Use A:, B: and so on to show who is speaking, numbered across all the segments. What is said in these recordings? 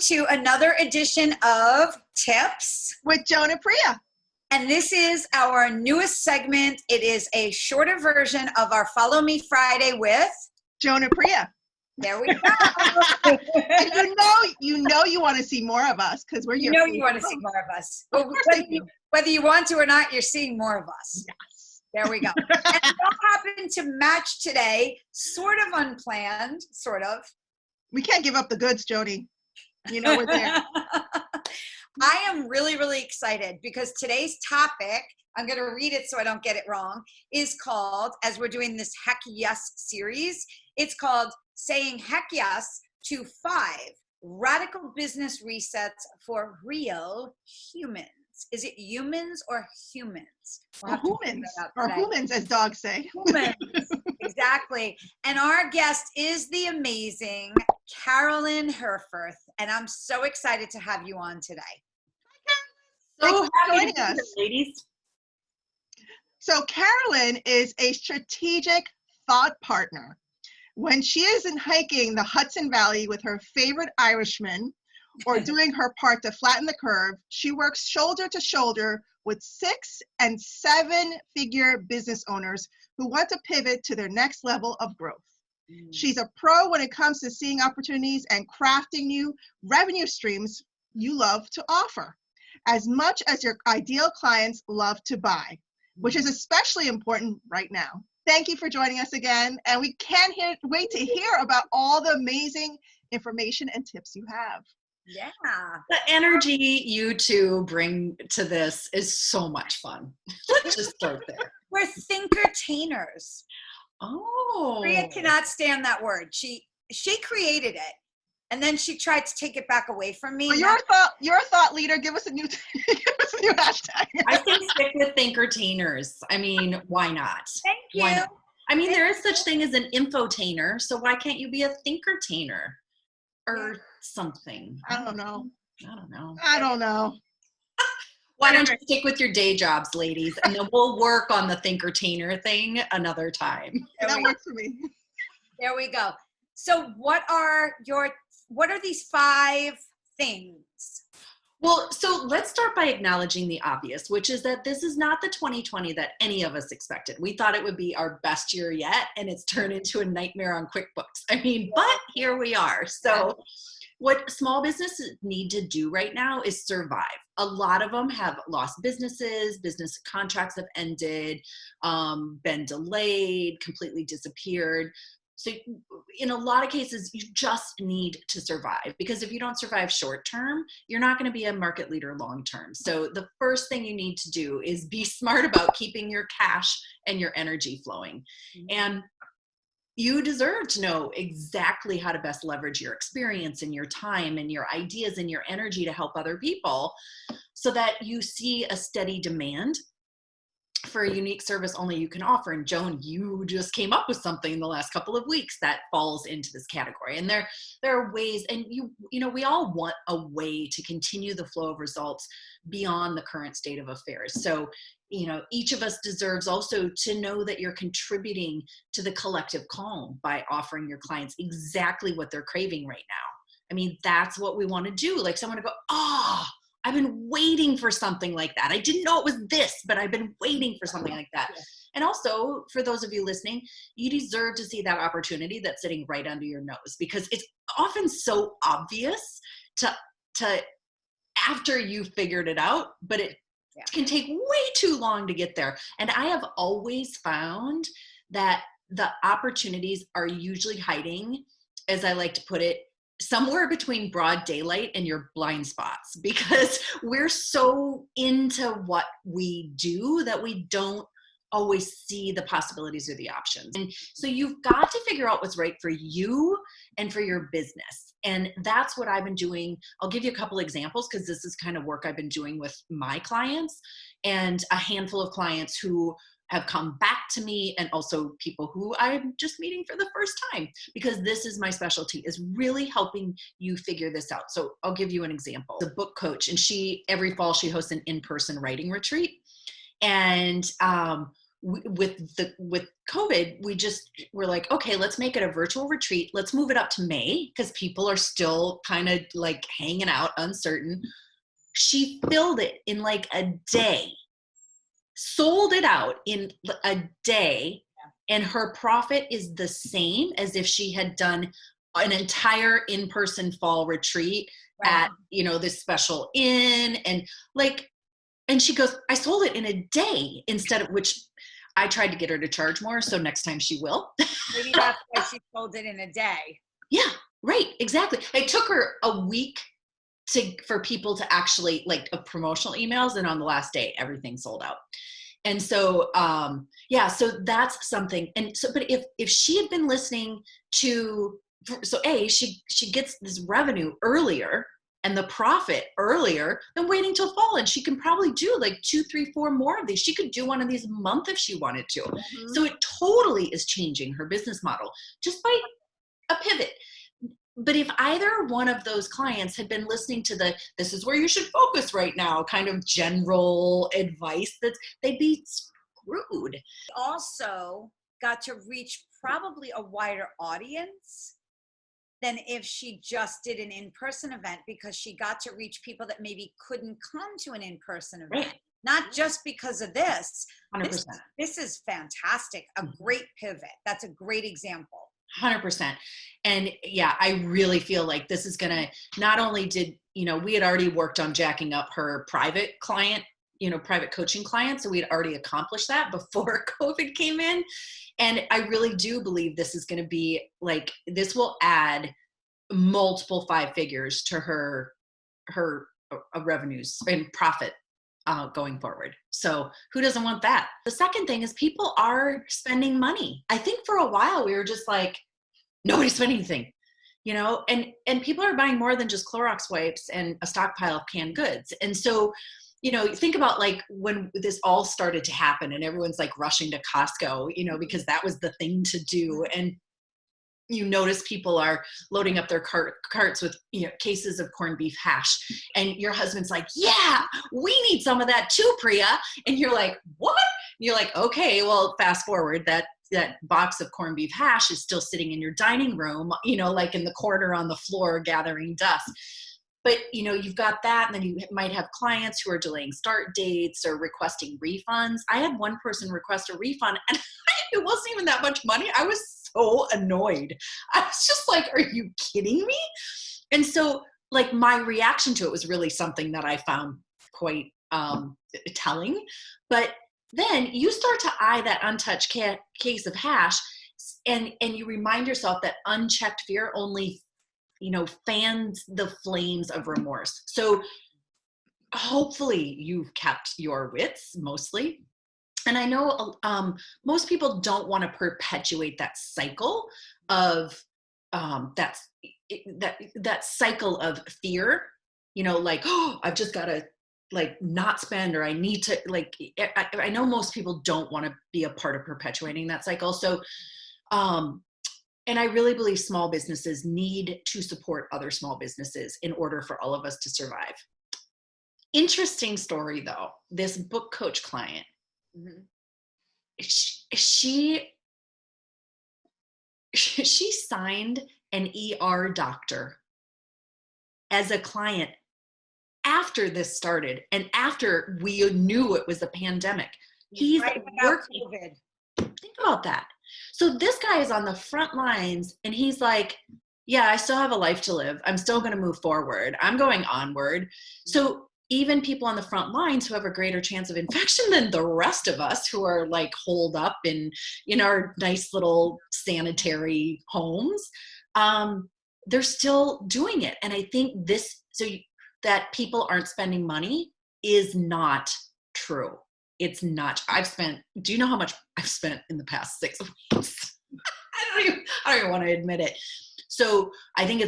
A: to another edition of Tips
B: with Joan and Priya.
A: And this is our newest segment. It is a shorter version of our Follow Me Friday with
B: Joan and Priya.
A: There we go.
B: And you want to see more of us because we're here.
A: You want to see more of us. Whether you want to or not, you're seeing more of us.
B: Yes.
A: There we go. And it all happened to match today, sort of unplanned, sort of.
B: We can't give up the goods, Jody. You know we're there.
A: I am really, really excited because today's topic, I'm going to read it so I don't get it wrong, is called, as we're doing this Heck Yes series, it's called Saying Heck Yes to 5 Radical Business Resets for Real Humans. Is it humans or humans?
B: Or humans, as dogs say.
A: Humans, exactly. And our guest is the amazing Carolyn Herfurth, and I'm so excited to have you on today.
B: So happy to
C: be here, ladies.
B: So Carolyn is a strategic thought partner. When she isn't hiking the Hudson Valley with her favorite Irishman or doing her part to flatten the curve, she works shoulder to shoulder with 6- and 7-figure business owners who want to pivot to their next level of growth. She's a pro when it comes to seeing opportunities and crafting new revenue streams you love to offer, as much as your ideal clients love to buy, which is especially important right now. Thank you for joining us again, and we can't wait to hear about all the amazing information and tips you have.
A: Yeah.
C: The energy you two bring to this is so much fun. Let's just start there.
A: We're thinker-tainers.
C: Oh.
A: Priya cannot stand that word. She created it, and then she tried to take it back away from me.
B: Well, you're a thought leader. Give us a new hashtag.
C: I think stick with thinker-tainers. I mean, why not?
A: Thank you.
C: Why not? I mean, there is such thing as an infotainer, so why can't you be a thinker-tainer or something?
B: I don't know.
C: Why don't you stick with your day jobs, ladies, and then we'll work on the thinker-tainer thing another time.
B: That works for me.
A: There we go. So what are these 5 things?
C: Well, so let's start by acknowledging the obvious, which is that this is not the 2020 that any of us expected. We thought it would be our best year yet, and it's turned into a nightmare on QuickBooks. I mean, but here we are. So what small businesses need to do right now is survive. A lot of them have lost businesses, business contracts have ended, been delayed, completely disappeared. So in a lot of cases, you just need to survive, because if you don't survive short term, you're not going to be a market leader long term. So the first thing you need to do is be smart about keeping your cash and your energy flowing. And you deserve to know exactly how to best leverage your experience and your time and your ideas and your energy to help other people so that you see a steady demand for a unique service only you can offer. And Joan, you just came up with something in the last couple of weeks that falls into this category. And there are ways, and you know, we all want a way to continue the flow of results beyond the current state of affairs. So, you know, each of us deserves also to know that you're contributing to the collective calm by offering your clients exactly what they're craving right now. I mean, that's what we want to do. Like someone to go, I've been waiting for something like that. I didn't know it was this, but I've been waiting for something like that. Yeah. And also, for those of you listening, you deserve to see that opportunity that's sitting right under your nose, because it's often so obvious to after you figured it out, but it can take way too long to get there. And I have always found that the opportunities are usually hiding, as I like to put it, somewhere between broad daylight and your blind spots, because we're so into what we do that we don't always see the possibilities or the options. And so you've got to figure out what's right for you and for your business. And that's what I've been doing. I'll give you a couple examples, because this is kind of work I've been doing with my clients and a handful of clients who have come back to me, and also people who I'm just meeting for the first time, because this is my specialty, is really helping you figure this out. So I'll give you an example. The book coach, and every fall she hosts an in-person writing retreat. And with COVID, we're like, okay, let's make it a virtual retreat. Let's move it up to May because people are still kind of like hanging out, uncertain. She filled it in like a day, sold it out in a day, and her profit is the same as if she had done an entire in-person fall retreat at, you know, this special inn. And like, and she goes, I sold it in a day instead of, which I tried to get her to charge more. So next time she will.
A: Maybe that's why she sold it in a day.
C: Yeah, right. Exactly. It took her a week for people to actually like promotional emails. And on the last day, everything sold out. And so, so that's something. And so, but if she had been listening to, so she gets this revenue earlier and the profit earlier than waiting till fall. And she can probably do like 2, 3, 4 more of these. She could do one of these a month if she wanted to. Mm-hmm. So it totally is changing her business model just by a pivot. But if either one of those clients had been listening to this is where you should focus right now, kind of general advice, they'd be screwed.
A: Also got to reach probably a wider audience than if she just did an in-person event, because she got to reach people that maybe couldn't come to an in-person event. Right. Not just because of this.
C: 100%.
A: This is fantastic. A great pivot. That's a great example.
C: 100%. And yeah, I really feel like this is going to, not only did, you know, we had already worked on jacking up her private client, you know, private coaching clients. So we had already accomplished that before COVID came in. And I really do believe this is going to be like, this will add multiple 5 figures to her revenues and profit going forward. So who doesn't want that? The second thing is people are spending money. I think for a while we were just like, nobody's spending anything, you know, and people are buying more than just Clorox wipes and a stockpile of canned goods. And so, you know, think about like when this all started to happen and everyone's like rushing to Costco, you know, because that was the thing to do. And you notice people are loading up their carts with, you know, cases of corned beef hash. And your husband's like, yeah, we need some of that too, Priya. And you're like, what? And you're like, okay, well, fast forward, that box of corned beef hash is still sitting in your dining room, you know, like in the corner on the floor gathering dust. But, you know, you've got that. And then you might have clients who are delaying start dates or requesting refunds. I had one person request a refund and it wasn't even that much money. I was so annoyed. I was just like, are you kidding me? And so like my reaction to it was really something that I found quite telling. But then you start to eye that untouched case of hash and you remind yourself that unchecked fear only, you know, fans the flames of remorse. So hopefully you've kept your wits mostly. And I know most people don't want to perpetuate that cycle of that cycle of fear, you know, like, oh, I've just got to like not spend, or I need to like, I know most people don't want to be a part of perpetuating that cycle. So, and I really believe small businesses need to support other small businesses in order for all of us to survive. Interesting story though, this book coach client, mm-hmm. She signed an ER doctor as a client after this started and after we knew it was a pandemic. He's
A: right
C: working. Think about that. So this guy is on the front lines and he's like, yeah, I still have a life to live. I'm still going to move forward. I'm going onward. So even people on the front lines who have a greater chance of infection than the rest of us who are like holed up in our nice little sanitary homes, they're still doing it. And I think that people aren't spending money is not true. It's not. Do you know how much I've spent in the past 6 weeks? I don't even want to admit it. So I think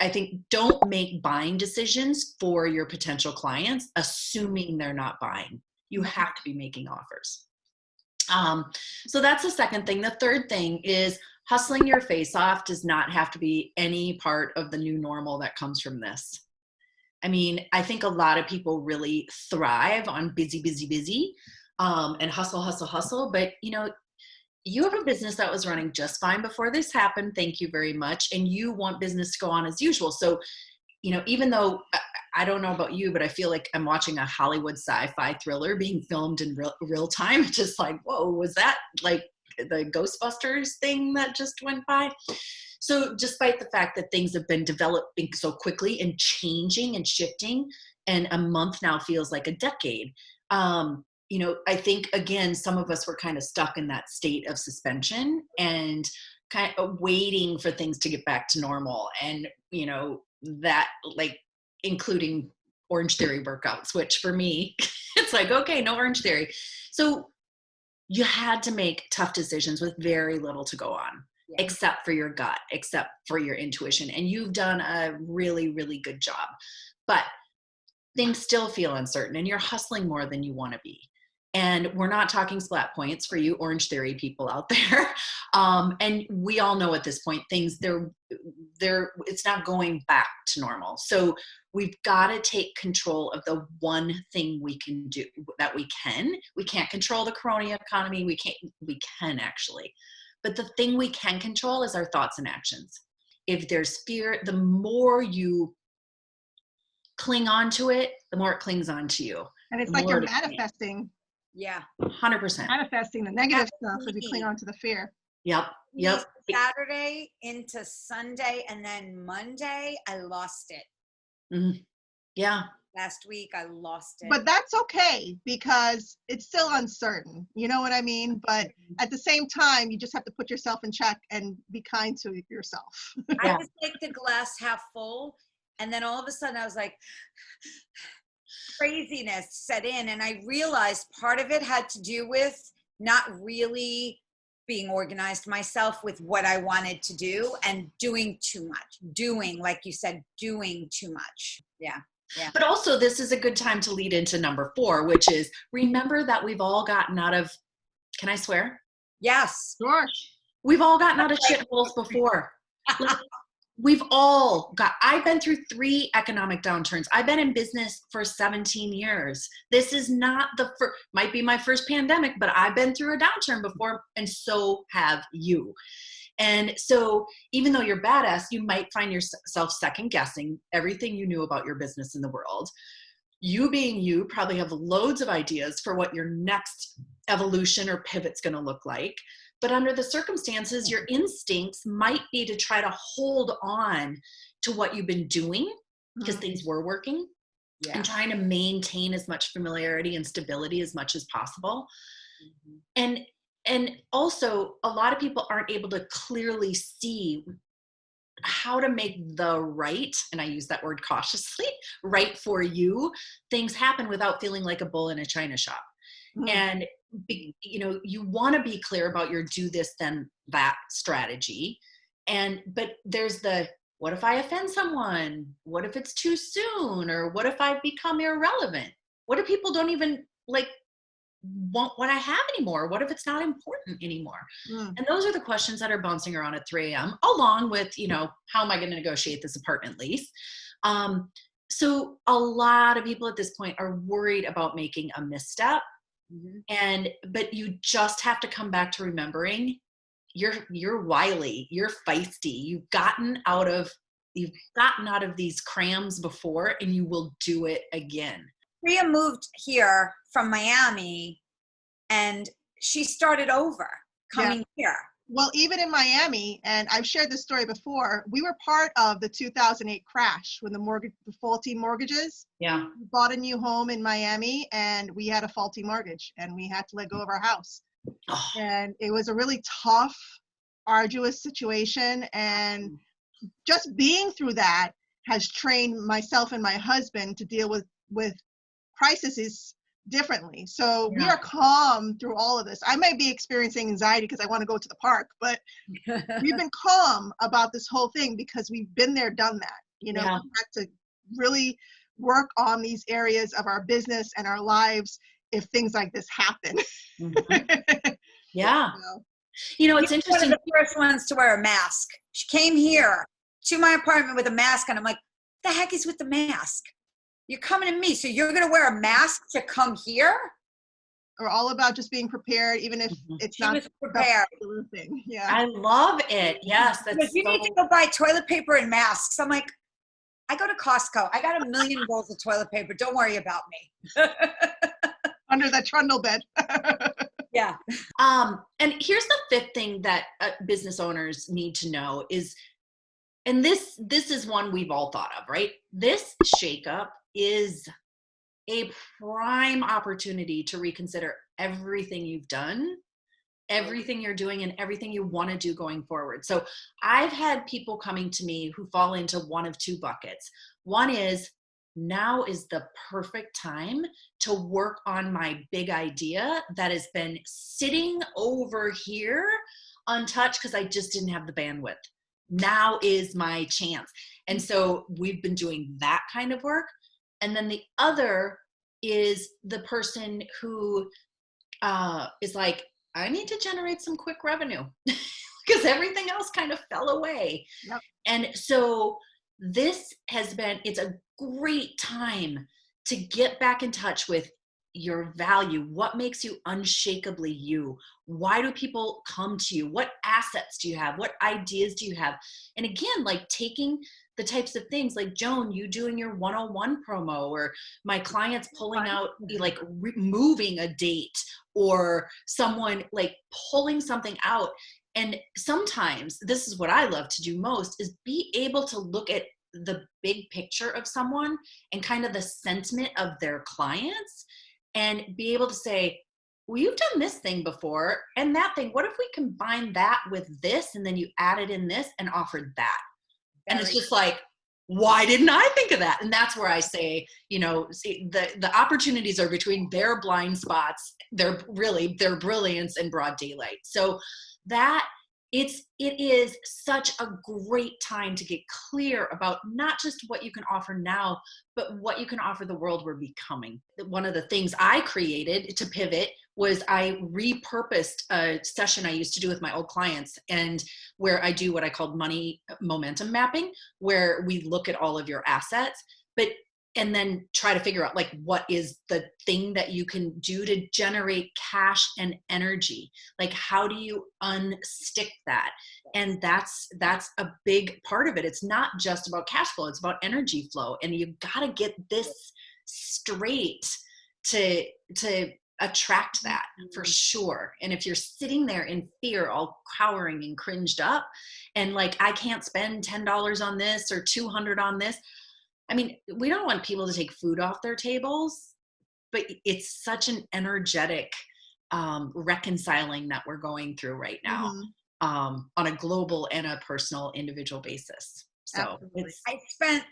C: I think don't make buying decisions for your potential clients, assuming they're not buying. You have to be making offers. So that's the second thing. The third thing is hustling your face off does not have to be any part of the new normal that comes from this. I mean, I think a lot of people really thrive on busy, busy, busy. and hustle, hustle, hustle. But, you know, you have a business that was running just fine before this happened. Thank you very much. And you want business to go on as usual. So, you know, even though I don't know about you, but I feel like I'm watching a Hollywood sci-fi thriller being filmed in real time. Just like, whoa, was that like the Ghostbusters thing that just went by? So despite the fact that things have been developing so quickly and changing and shifting, and a month now feels like a decade, you know, I think, again, some of us were kind of stuck in that state of suspension and kind of waiting for things to get back to normal. And, you know, that, like, including Orange Theory workouts, which for me, it's like, okay, no Orange Theory. So you had to make tough decisions with very little to go on, except for your gut, except for your intuition. And you've done a really, really good job. But things still feel uncertain, and you're hustling more than you want to be. And we're not talking splat points for you Orange Theory people out there. And we all know at this point, things it's not going back to normal. So we've got to take control of the one thing we can do that we can. We can't control the corona economy. We can actually. But the thing we can control is our thoughts and actions. If there's fear, the more you cling on to it, the more it clings on to you.
B: And it's like you're manifesting.
A: Yeah.
C: 100%.
B: Manifesting the negative stuff if you cling on to the fear.
C: Yep.
A: Saturday into Sunday, and then Monday, I lost it.
C: Mm-hmm. Yeah.
A: Last week, I lost it.
B: But that's okay, because it's still uncertain. You know what I mean? But at the same time, you just have to put yourself in check and be kind to yourself.
A: I was like the glass half full, and then all of a sudden I was like, craziness set in, and I realized part of it had to do with not really being organized myself with what I wanted to do, and doing too much. Like you said, doing too much. Yeah. Yeah.
C: But also, this is a good time to lead into number 4, which is, remember that we've all gotten out of, can I swear?
A: Yes.
B: Sure.
C: We've all gotten out of shitholes before. Like, I've been through 3 economic downturns. I've been in business for 17 years. This is not might be my first pandemic, but I've been through a downturn before, and so have you. And so even though you're badass, you might find yourself second guessing everything you knew about your business in the world. You being you probably have loads of ideas for what your next evolution or pivot's going to look like. But under the circumstances, your instincts might be to try to hold on to what you've been doing because things were working, and trying to maintain as much familiarity and stability as much as possible. And also, a lot of people aren't able to clearly see how to make the right, and I use that word cautiously, right for you, things happen without feeling like a bull in a china shop. And, you know, you want to be clear about your do this, then that strategy. But there's what if I offend someone? What if it's too soon? Or what if I've become irrelevant? What if people don't even want what I have anymore? What if it's not important anymore? And those are the questions that are bouncing around at 3 a.m. along with, you know, how am I going to negotiate this apartment lease? So a lot of people at this point are worried about making a misstep. But you just have to come back to remembering you're wily, you're feisty, you've gotten out of these crams before, and you will do it again.
A: Priya moved here from Miami, and she started over coming here.
B: Well, even in Miami, and I've shared this story before, we were part of the 2008 crash when the faulty mortgages.
C: Yeah.
B: We bought a new home in Miami, and we had a faulty mortgage, and we had to let go of our house. And it was a really tough, arduous situation. And just being through that has trained myself and my husband to deal with crises differently. So we are calm through all of this. I may be experiencing anxiety because I want to go to the park, but we've been calm about this whole thing because we've been there, done that. You know, we had to really work on these areas of our business and our lives if things like this happen.
C: You know, it's interesting.
A: One of the first ones to wear a mask. She came here to my apartment with a mask, and I'm like, the heck is with the mask? You're coming to me, so you're going to wear a mask to come here?
B: We're all about just being prepared, even if it's
A: She
B: not
A: was prepared.
B: the thing. Yeah.
C: I love it. Yes, that's
A: You need to go buy toilet paper and masks. I'm like, I go to Costco. I got 1 million rolls of toilet paper. Don't worry about me.
B: Under that trundle bed.
A: Yeah.
C: And here's the fifth thing that business owners need to know is, and this is one we've all thought of, right? This shakeup is a prime opportunity to reconsider everything you've done, everything you're doing, and everything you want to do going forward. So I've had people coming to me who fall into one of two buckets. One is, now is the perfect time to work on my big idea that has been sitting over here untouched because I just didn't have the bandwidth. Now is my chance. And so we've been doing that kind of work. And then the other is the person who is like, I need to generate some quick revenue because everything else kind of fell away.
B: Yep.
C: And so this has been, it's a great time to get back in touch with your value. What makes you unshakably you? Why do people come to you? What assets do you have? What ideas do you have? And again, like taking the types of things like Joan, you doing your 101 promo, or my clients pulling out, like removing a date, or someone like pulling something out. And sometimes this is what I love to do most, is be able to look at the big picture of someone and kind of the sentiment of their clients and be able to say, well, you've done this thing before and that thing. What if we combine that with this and then you added in this and offered that? And it's just like, why didn't I think of that? And that's where I say, you know, see, the opportunities are between their blind spots, their brilliance and broad daylight. So that it is such a great time to get clear about not just what you can offer now, but what you can offer the world we're becoming. One of the things I created to pivot was I repurposed a session I used to do with my old clients, and where I do what I called money momentum mapping, where we look at all of your assets, and then try to figure out like what is the thing that you can do to generate cash and energy. Like, how do you unstick that? And that's a big part of it. It's not just about cash flow, it's about energy flow. And you've got to get this straight to attract that for sure. And if you're sitting there in fear, all cowering and cringed up, and like, I can't spend $10 on this or $200 on this. I mean, we don't want people to take food off their tables, but it's such an energetic reconciling that we're going through right now, on a global and a personal individual basis. So
A: I spent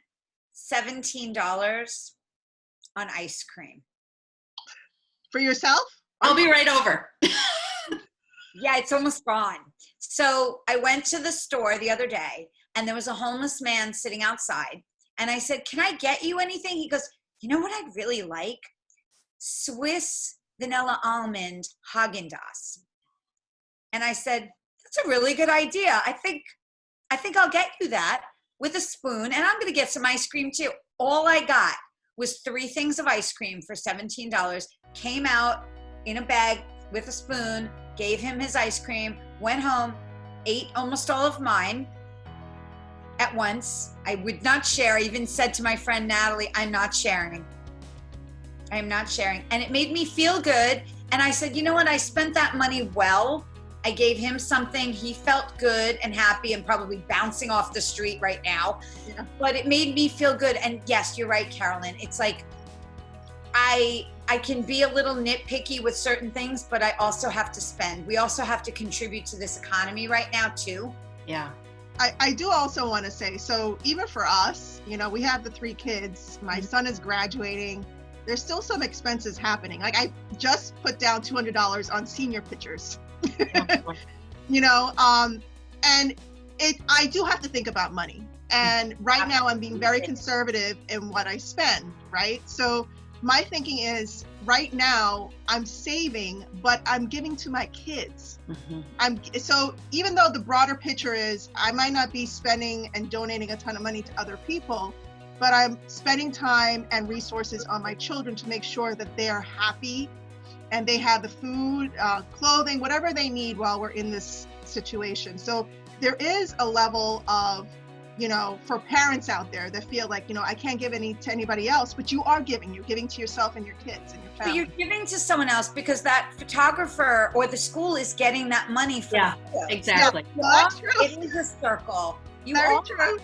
A: $17 on ice cream.
B: For yourself?
C: I'll be right over.
A: Yeah, it's almost gone. So I went to the store the other day and there was a homeless man sitting outside. And I said, can I get you anything? He goes, you know what I'd really like? Swiss vanilla almond Haagen-Dazs. And I said, that's a really good idea. I think I'll get you that with a spoon, and I'm going to get some ice cream too. All I got was 3 things of ice cream for $17, came out in a bag with a spoon, gave him his ice cream, went home, ate almost all of mine at once. I would not share. I even said to my friend Natalie, I'm not sharing. I am not sharing. And it made me feel good. And I said, you know what? I spent that money well. I gave him something. He felt good and happy and probably bouncing off the street right now. Yeah. But it made me feel good. And yes, you're right, Carolyn. It's like, I can be a little nitpicky with certain things, but I also have to spend. We also have to contribute to this economy right now too.
C: Yeah.
B: I do also want to say, so even for us, you know, we have the 3 kids. My son is graduating. There's still some expenses happening. Like, I just put down $200 on senior pictures, you know, and I do have to think about money. And right now I'm being very conservative in what I spend, right? So my thinking is, right now I'm saving, but I'm giving to my kids. So even though the broader picture is I might not be spending and donating a ton of money to other people, but I'm spending time and resources on my children to make sure that they are happy and they have the food, clothing, whatever they need while we're in this situation. So there is a level of, you know, for parents out there that feel like, you know, I can't give any to anybody else, but you are giving. You're giving to yourself and your kids and your
A: But
B: family.
A: you're giving to someone else because that photographer or the school is getting that money for
C: Yeah,
A: the photos.
C: exactly.
B: Well, that's true.
A: It is a circle. You
B: Very
A: are.
B: true.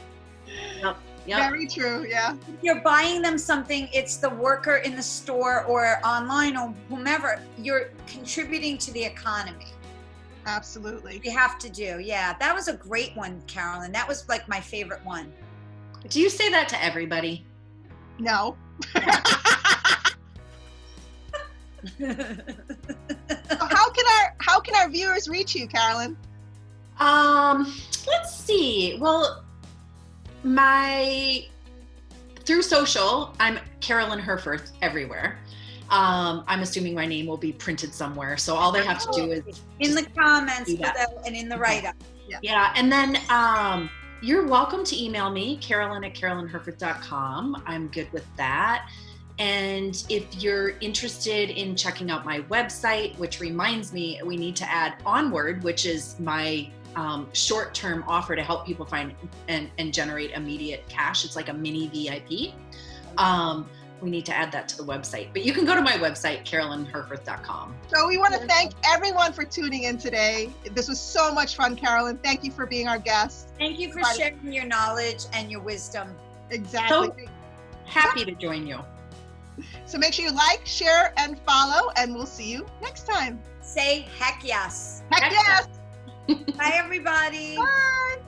C: Yep. Yep.
B: Very true. Yeah.
A: If you're buying them something, it's the worker in the store or online or whomever. You're contributing to the economy.
B: Absolutely.
A: You have to do. Yeah, that was a great one, Carolyn. That was like my favorite one.
C: Do you say that to everybody?
B: No. So how can our viewers reach you, Carolyn?
C: Let's see. Well, through social, I'm Carolyn Herfurth everywhere. I'm assuming my name will be printed somewhere, so all they have to do is
A: in the comments
C: do that.
A: below and in the write-up.
C: Yeah, and then you're welcome to email me, carolyn@carolynherfurth.com. I'm good with that. And if you're interested in checking out my website, which reminds me, we need to add Onward, which is my short-term offer to help people find and generate immediate cash. It's like a mini VIP. We need to add that to the website. But you can go to my website, carolynherfurth.com.
B: So we want to thank everyone for tuning in today. This was so much fun, Carolyn. Thank you for being our guest.
A: Thank you for sharing your knowledge and your wisdom.
B: Exactly.
C: So happy to join you.
B: So make sure you like, share, and follow, and we'll see you next time.
A: Say heck yes.
B: Heck yes.
A: Bye, everybody.
B: Bye.